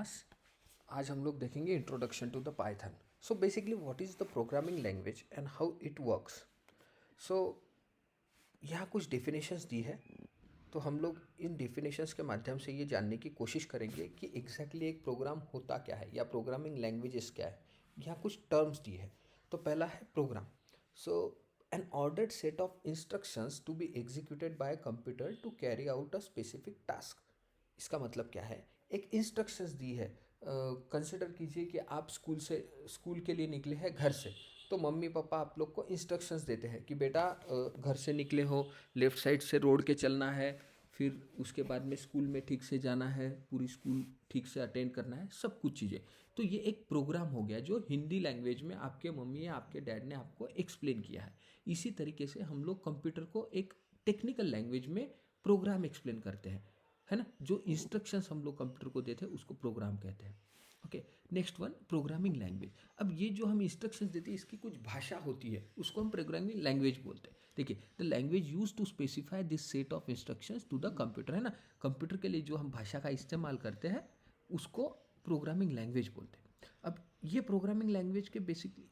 Class. आज हम लोग देखेंगे introduction to the Python. So basically what is the programming language and how it works. So यहाँ कुछ डेफिनेशंस दी है, तो हम लोग इन डेफिनेशंस के माध्यम से ये जानने की कोशिश करेंगे कि एग्जैक्टली एक प्रोग्राम होता क्या है या प्रोग्रामिंग लैंग्वेजेस क्या है। यहाँ कुछ टर्म्स दी है। तो पहला है program. So an ordered set of instructions to be executed by computer to carry out a specific task. इसका मतलब क्या है, एक इंस्ट्रक्शंस दी है। कंसिडर कीजिए कि आप स्कूल के लिए निकले हैं घर से, तो मम्मी पापा आप लोग को इंस्ट्रक्शंस देते हैं कि बेटा घर से निकले हो, लेफ़्ट साइड से रोड के चलना है, फिर उसके बाद में स्कूल में ठीक से जाना है, पूरी स्कूल ठीक से अटेंड करना है, सब कुछ चीज़ें। तो ये एक प्रोग्राम हो गया जो हिंदी लैंग्वेज में आपके मम्मी या आपके डैड ने आपको एक्सप्लेन किया है। इसी तरीके से हम लोग कंप्यूटर को एक टेक्निकल लैंग्वेज में प्रोग्राम एक्सप्लेन करते हैं, है ना। जो इंस्ट्रक्शंस हम लोग कंप्यूटर को देते हैं उसको प्रोग्राम कहते हैं। Okay, next one programming language. अब ये जो हम इंस्ट्रक्शंस देते हैं इसकी कुछ भाषा होती है, उसको हम प्रोग्रामिंग लैंग्वेज बोलते हैं। देखिए, the language use to specify this set of instructions to the computer, है ना। कंप्यूटर के लिए जो हम भाषा का इस्तेमाल करते हैं उसको प्रोग्रामिंग लैंग्वेज बोलते हैं। अब ये प्रोग्रामिंग लैंग्वेज के बेसिकली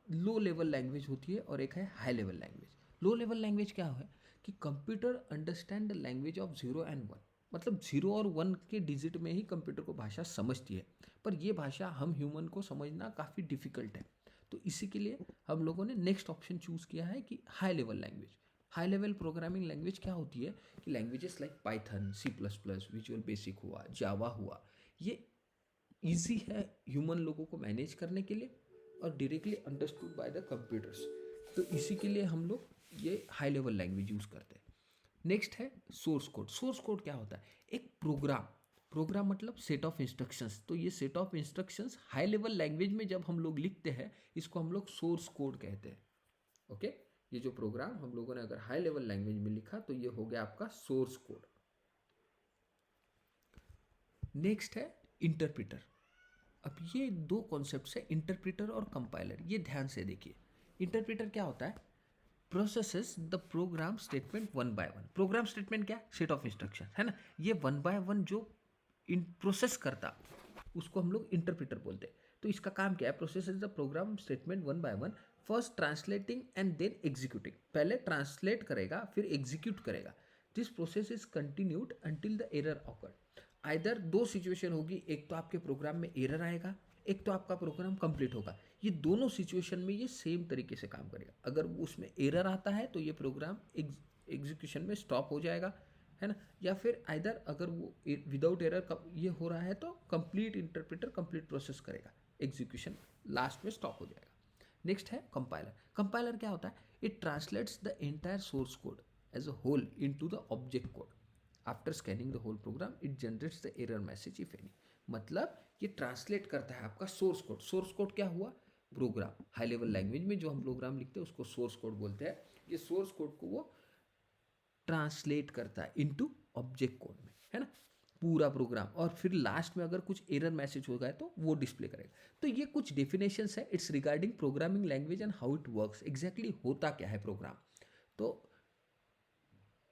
लो लेवल लैंग्वेज होती है और एक है high level language. Low level language क्या है कि computer understand the language of 0 और 1, मतलब 0 और 1 के डिजिट में ही कंप्यूटर को भाषा समझती है। पर ये भाषा हम ह्यूमन को समझना काफ़ी डिफिकल्ट है। तो इसी के लिए हम लोगों ने नेक्स्ट ऑप्शन चूज़ किया है कि high level language. High level programming language क्या होती है कि languages like Python, C++, visual basic हुआ, जावा हुआ, ये ईजी है ह्यूमन लोगों को मैनेज करने के लिए और directly understood by the computers. तो इसी के लिए हम लोग ये हाई लेवल लैंग्वेज यूज़ करते हैं। नेक्स्ट है सोर्स कोड। सोर्स कोड क्या होता है, एक प्रोग्राम। प्रोग्राम मतलब सेट ऑफ इंस्ट्रक्शंस। तो ये set of instructions high level language में जब हम लोग लिखते हैं इसको हम लोग सोर्स कोड कहते हैं। ओके, ये जो प्रोग्राम हम लोगों ने अगर हाई लेवल लैंग्वेज में लिखा तो ये हो गया आपका सोर्स कोड। नेक्स्ट है इंटरप्रिटर। अब ये दो कॉन्सेप्ट है, इंटरप्रिटर और कंपाइलर। ये ध्यान से देखिए, इंटरप्रिटर क्या होता है, processes the program statement 1 by 1। Program statement क्या, सेट ऑफ इंस्ट्रक्शन, है ना। ये 1 by 1 जो इन प्रोसेस करता उसको हम लोग इंटरप्रिटर बोलते हैं। तो इसका काम क्या है, processes the program statement 1 by 1, first translating and then executing. पहले ट्रांसलेट करेगा फिर एग्जीक्यूट करेगा। This process is continued until the error occurred. Either दो सिचुएशन होगी, एक तो आपके प्रोग्राम में एरर आएगा, एक तो आपका प्रोग्राम कंप्लीट होगा। ये दोनों सिचुएशन में ये सेम तरीके से काम करेगा। अगर उसमें एरर आता है तो ये प्रोग्राम एग्जीक्यूशन में स्टॉप हो जाएगा, है ना। या फिर आइदर अगर वो विदाउट एरर ये हो रहा है तो कंप्लीट इंटरप्रेटर कंप्लीट प्रोसेस करेगा, एग्जीक्यूशन लास्ट में स्टॉप हो जाएगा। नेक्स्ट है कंपाइलर। कंपाइलर क्या होता है, it translates the entire source code as a whole into the object code. After scanning the whole program it generates the error message if any. मतलब ये translate करता है आपका सोर्स कोड। सोर्स कोड क्या हुआ, प्रोग्राम। हाई लेवल लैंग्वेज में जो हम प्रोग्राम लिखते हैं उसको सोर्स कोड बोलते हैं। ये सोर्स कोड को वो ट्रांसलेट करता है इनटू ऑब्जेक्ट कोड में, है ना, पूरा प्रोग्राम। और फिर लास्ट में अगर कुछ एरर मैसेज हो गया तो वो डिस्प्ले करेगा। तो ये कुछ डेफिनेशंस है it's regarding programming language and how it works. Exactly होता क्या है प्रोग्राम। तो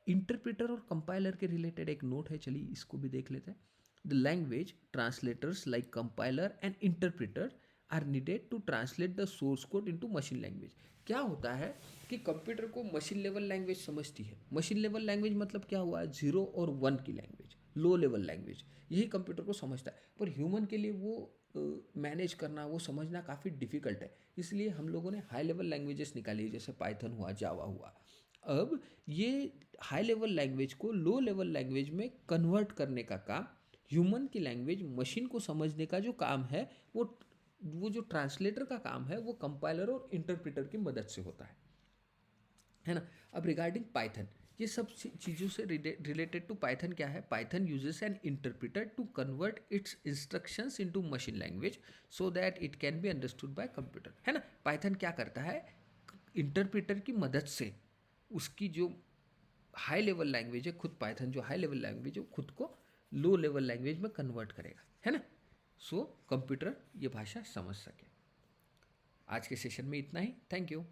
इंटरप्रेटर और कंपाइलर के रिलेटेड एक नोट है, चलिए इसको भी देख लेते हैं। The language translators like compiler and interpreter are needed to translate the source code into machine language. क्या होता है कि कंप्यूटर को मशीन लेवल लैंग्वेज समझती है। मशीन लेवल लैंग्वेज मतलब क्या हुआ, 0 और 1 की लैंग्वेज, लो लेवल लैंग्वेज, यही कंप्यूटर को समझता है। पर ह्यूमन के लिए वो मैनेज करना, वो समझना काफ़ी डिफिकल्ट है। इसलिए हम लोगों ने हाई लेवल लैंग्वेजेस निकाली, जैसे पाइथन हुआ, जावा हुआ। अब ये हाई लेवल लैंग्वेज को लो लेवल लैंग्वेज में कन्वर्ट करने का काम, ह्यूमन की लैंग्वेज मशीन को समझने का जो काम है, वो जो ट्रांसलेटर का काम है वो कंपाइलर और इंटरप्रेटर की मदद से होता है ना। अब रिगार्डिंग पाइथन, ये सब चीज़ों से रिलेटेड टू पाइथन क्या है, Python uses an interpreter to convert its instructions into machine language so that it can be understood by computer, है ना। पाइथन क्या करता है, इंटरप्रेटर की मदद से उसकी जो हाई लेवल लैंग्वेज है, खुद पाइथन जो हाई लेवल लैंग्वेज है खुद को लो लेवल लैंग्वेज में कन्वर्ट करेगा, है ना। सो कंप्यूटर ये भाषा समझ सके। आज के सेशन में इतना ही, थैंक यू।